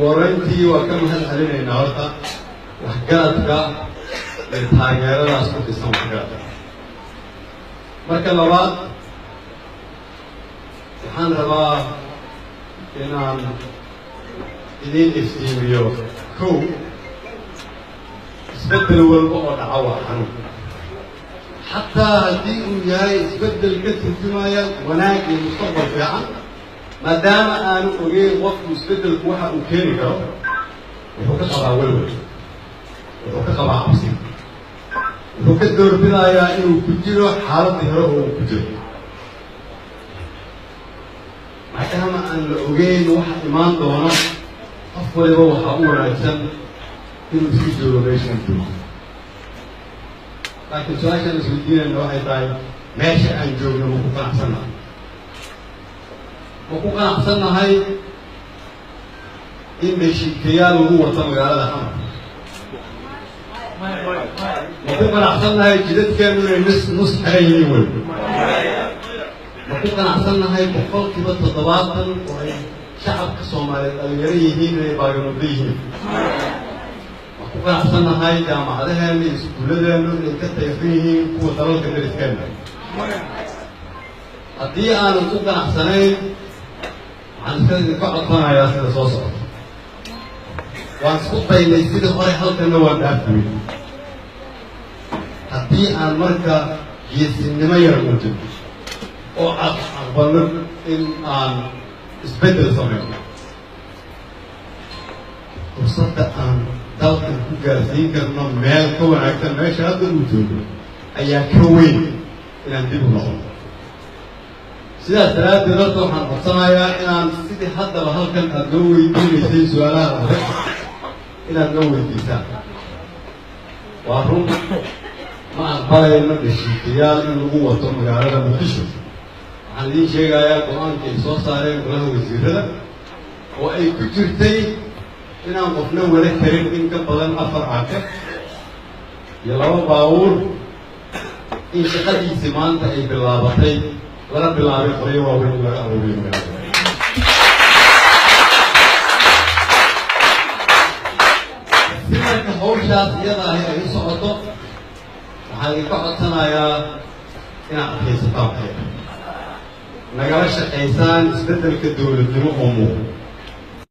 ورنتي وكم هالحلين النهارده وحكايتك التاجر راس قسم حكايتك مركز لبعض waxaan rabaa inaan idin iftiimiyo kow isbeddel walba oo dhaca waa xanuun xataa haddii uu yahay isbeddel ka turjumaya wanaag iyo mustaqbal fiican maadaama aanu ogeyn qofku isbeddelku waxa uu keeni karo wuxuu ka qabaa walwal wuxuu ka qabaa cabsi wuxuu ka doorbidayaa inuu ku jiro xaaladii hore oo uu ku jiro maadaama aan la ogeyn waxa imaan doona qof waliba waxaa u wanaagsan inuu isku joogo meeshaan joogo laakiin su-aashaan isweydiinayna waxay tahay meesha aan joogno ma ku qanacsannahay ma ku qanacsannahay in heshiikayaal lagu wato magaalada xamar ma ku qanacsannahay jidadkeenu inay nus xiran yihiin weli ma ku qanacsannahay boqolkiiba 70 oo ay shacabka Soomaaliyeed dhalinyaro yihiin inay baagamudo yihiin ma ku qanacsannahay jaamacadaheena iyo iskuuladeenu inay ka tayafan yihiin kuwa dalalka dariskeenna haddii aanan ku qanacsanayn waxaan iska idinka codsanayaa sida soo socota waan isku daynay sidii hore halkanna waan dhaafiyey haddii aan marka geesinimo yar muujin oo aqbalno in aan isbeddel samayno fursadda aan dalkan ku gaarsiin karno meel ka wanaagsan meesha hadda uu joogo ayaa ka weyn inaan dib u noqono sidaas daraaddeed horta waxaan codsanayaa inaan sidii haddaba halkan aad noo weydiinaysay su-aalaha hore inaad noo weydiisaan waa run ma aqbalayno heshiikayaal in lagu wato magaalada muqdisho waxaan idiin sheegayaa go-aanka ay soo saareen golaha wasiirada oo ay ku jirtay inaan qofna wada karin in ka badan 4 cake iyo 2 baabuur in shaqadiisii maanta ay bilaabatay laga bilaabay qoryo waaweyn laga abuuriyo magaalada si marka hawshaas iyada ahi ay u socoto waxaan idinka codsanayaa inaad adkaysataan nagala shaqaysaan isbeddelka dowladnimo oo muuqda